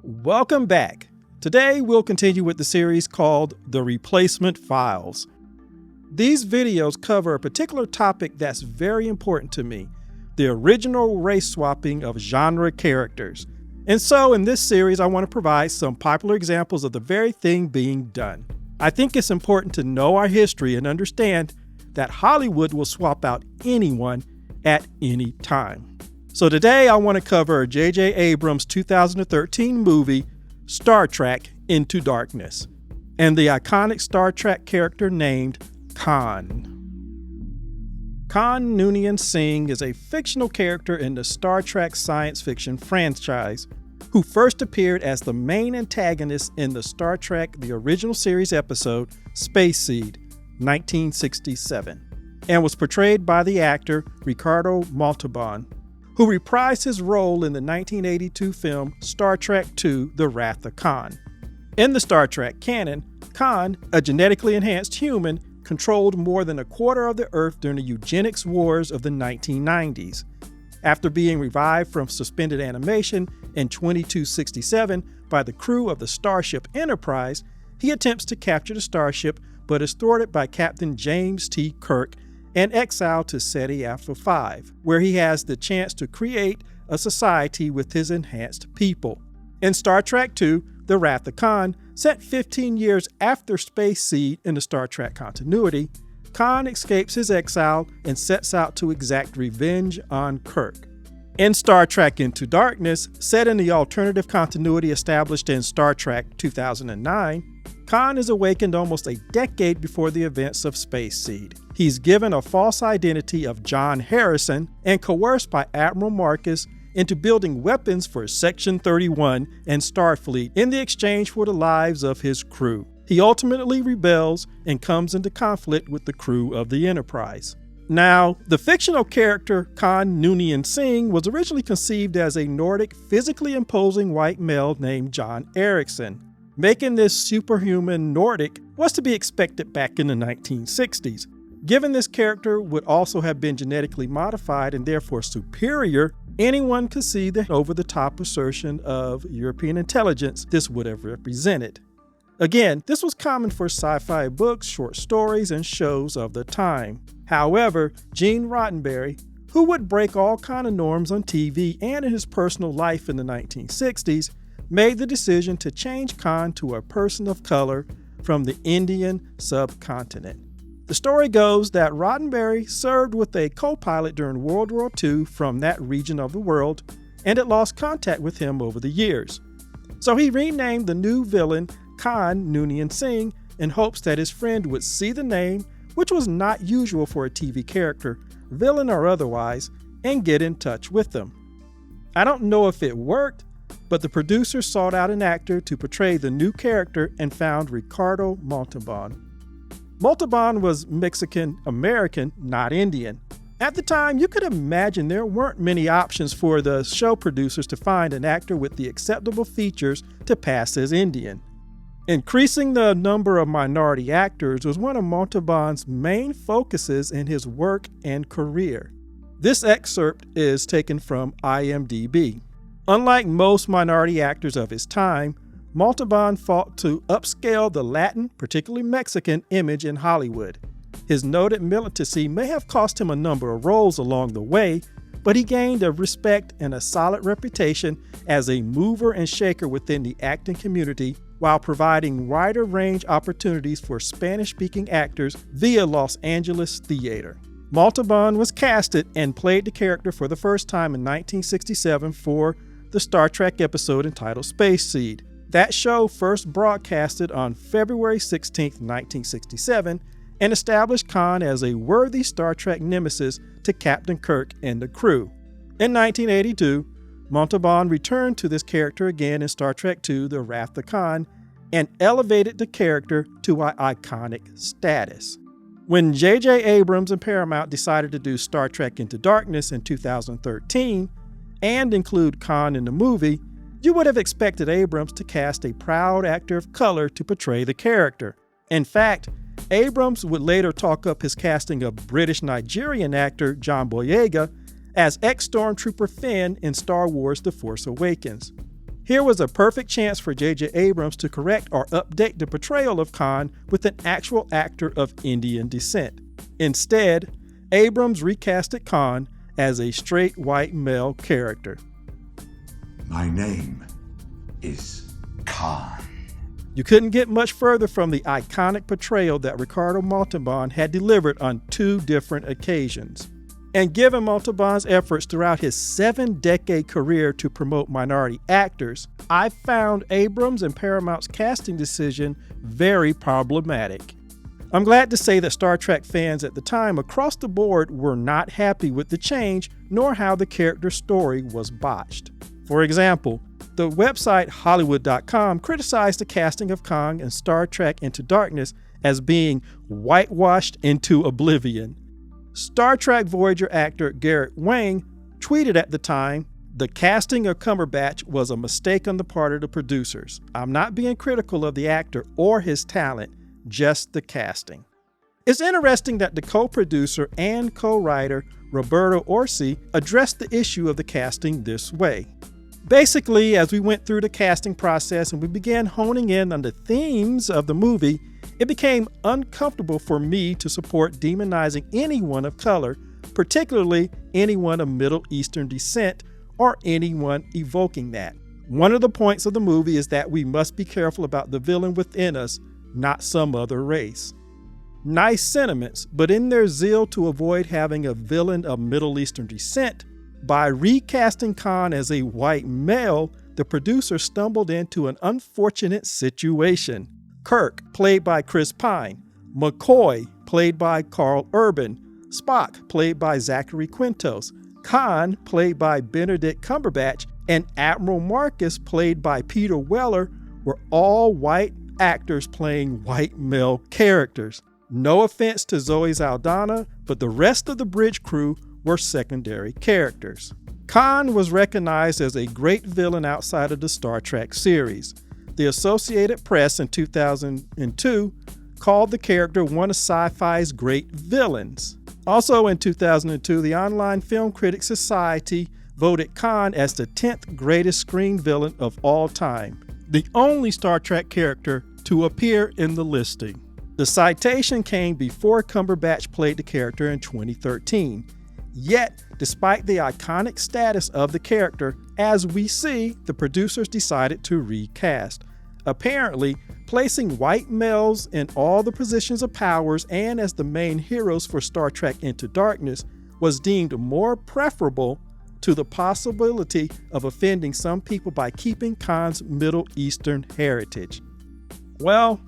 Welcome back. Today we'll continue with the series called The Replacement Files. These videos cover a particular topic that's very important to me, the original race swapping of genre characters. And so in this series I want to provide some popular examples of the very thing being done. I think it's important to know our history and understand that Hollywood will swap out anyone at any time. So today I want to cover JJ Abrams' 2013 movie, Star Trek Into Darkness, and the iconic Star Trek character named Kahn. Kahn Noonien Singh is a fictional character in the Star Trek science fiction franchise who first appeared as the main antagonist in the Star Trek The Original Series episode Space Seed, 1967, and was portrayed by the actor Ricardo Montalban, who reprised his role in the 1982 film Star Trek II: The Wrath of Kahn. In the Star Trek canon, Kahn, a genetically enhanced human, controlled more than a quarter of the Earth during the eugenics wars of the 1990s. After being revived from suspended animation in 2267 by the crew of the Starship Enterprise, he attempts to capture the starship but is thwarted by Captain James T. Kirk and exiled to SETI Alpha 5, where he has the chance to create a society with his enhanced people. In Star Trek II: The Wrath of Kahn, set 15 years after Space Seed in the Star Trek continuity, Kahn escapes his exile and sets out to exact revenge on Kirk. In Star Trek Into Darkness, set in the alternative continuity established in Star Trek 2009, Kahn is awakened almost a decade before the events of Space Seed. He's given a false identity of John Harrison and coerced by Admiral Marcus into building weapons for Section 31 and Starfleet in the exchange for the lives of his crew. He ultimately rebels and comes into conflict with the crew of the Enterprise. Now, the fictional character Kahn Noonien Singh was originally conceived as a Nordic, physically imposing white male named John Eriksson. Making this superhuman Nordic was to be expected back in the 1960s. Given this character would also have been genetically modified and therefore superior, anyone could see the over-the-top assertion of European intelligence this would have represented. Again, this was common for sci-fi books, short stories, and shows of the time. However, Gene Roddenberry, who would break all kind of norms on TV and in his personal life in the 1960s, made the decision to change Kahn to a person of color from the Indian subcontinent. The story goes that Roddenberry served with a co-pilot during World War II from that region of the world and had lost contact with him over the years. So he renamed the new villain Kahn Noonien Singh in hopes that his friend would see the name, which was not usual for a TV character, villain or otherwise, and get in touch with them. I don't know if it worked, but the producers sought out an actor to portray the new character and found Ricardo Montalban. Montalban was Mexican-American, not Indian. At the time, you could imagine there weren't many options for the show producers to find an actor with the acceptable features to pass as Indian. Increasing the number of minority actors was one of Montalban's main focuses in his work and career. This excerpt is taken from IMDb. Unlike most minority actors of his time, Montalban fought to upscale the Latin, particularly Mexican, image in Hollywood. His noted militancy may have cost him a number of roles along the way, but he gained a respect and a solid reputation as a mover and shaker within the acting community while providing wider range opportunities for Spanish-speaking actors via Los Angeles theater. Montalban was casted and played the character for the first time in 1967 for the Star Trek episode entitled Space Seed. That show first broadcasted on February 16, 1967, and established Kahn as a worthy Star Trek nemesis to Captain Kirk and the crew. In 1982, Montalban returned to this character again in Star Trek II: The Wrath of Kahn and elevated the character to an iconic status. When JJ Abrams and Paramount decided to do Star Trek Into Darkness in 2013, and include Kahn in the movie, you would have expected Abrams to cast a proud actor of color to portray the character. In fact, Abrams would later talk up his casting of British-Nigerian actor John Boyega as ex-Stormtrooper Finn in Star Wars: The Force Awakens. Here was a perfect chance for JJ Abrams to correct or update the portrayal of Kahn with an actual actor of Indian descent. Instead, Abrams recasted Kahn as a straight white male character. My name is Kahn. You couldn't get much further from the iconic portrayal that Ricardo Montalban had delivered on 2 different occasions. And given Montalban's efforts throughout his 7-decade career to promote minority actors, I found Abrams and Paramount's casting decision very problematic. I'm glad to say that Star Trek fans at the time across the board were not happy with the change, nor how the character's story was botched. For example, the website Hollywood.com criticized the casting of Kahn in Star Trek Into Darkness as being whitewashed into oblivion. Star Trek Voyager actor Garrett Wang tweeted at the time, "The casting of Cumberbatch was a mistake on the part of the producers. I'm not being critical of the actor or his talent, just the casting." It's interesting that the co-producer and co-writer Roberto Orci addressed the issue of the casting this way. Basically, as we went through the casting process and we began honing in on the themes of the movie, it became uncomfortable for me to support demonizing anyone of color, particularly anyone of Middle Eastern descent or anyone evoking that. One of the points of the movie is that we must be careful about the villain within us, not some other race. Nice sentiments, but in their zeal to avoid having a villain of Middle Eastern descent, by recasting Kahn as a white male, the producer stumbled into an unfortunate situation. Kirk, played by Chris Pine, McCoy, played by Carl Urban, Spock, played by Zachary Quintos, Kahn, played by Benedict Cumberbatch, and Admiral Marcus, played by Peter Weller, were all white actors playing white male characters. No offense to Zoe Saldana, but the rest of the bridge crew were secondary characters. Kahn was recognized as a great villain outside of the Star Trek series. The Associated Press in 2002 called the character one of sci-fi's great villains. Also in 2002, the Online Film Critics Society voted Kahn as the 10th greatest screen villain of all time, the only Star Trek character to appear in the listing. The citation came before Cumberbatch played the character in 2013. Yet, despite the iconic status of the character, as we see, the producers decided to recast. Apparently, placing white males in all the positions of powers and as the main heroes for Star Trek Into Darkness was deemed more preferable to the possibility of offending some people by keeping Kahn's Middle Eastern heritage. Well,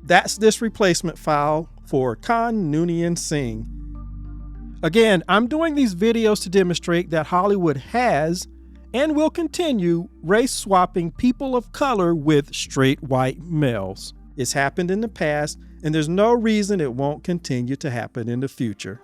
that's this replacement file for Kahn Noonien Singh. Again, I'm doing these videos to demonstrate that Hollywood has and will continue race swapping people of color with straight white males. It's happened in the past, and there's no reason it won't continue to happen in the future.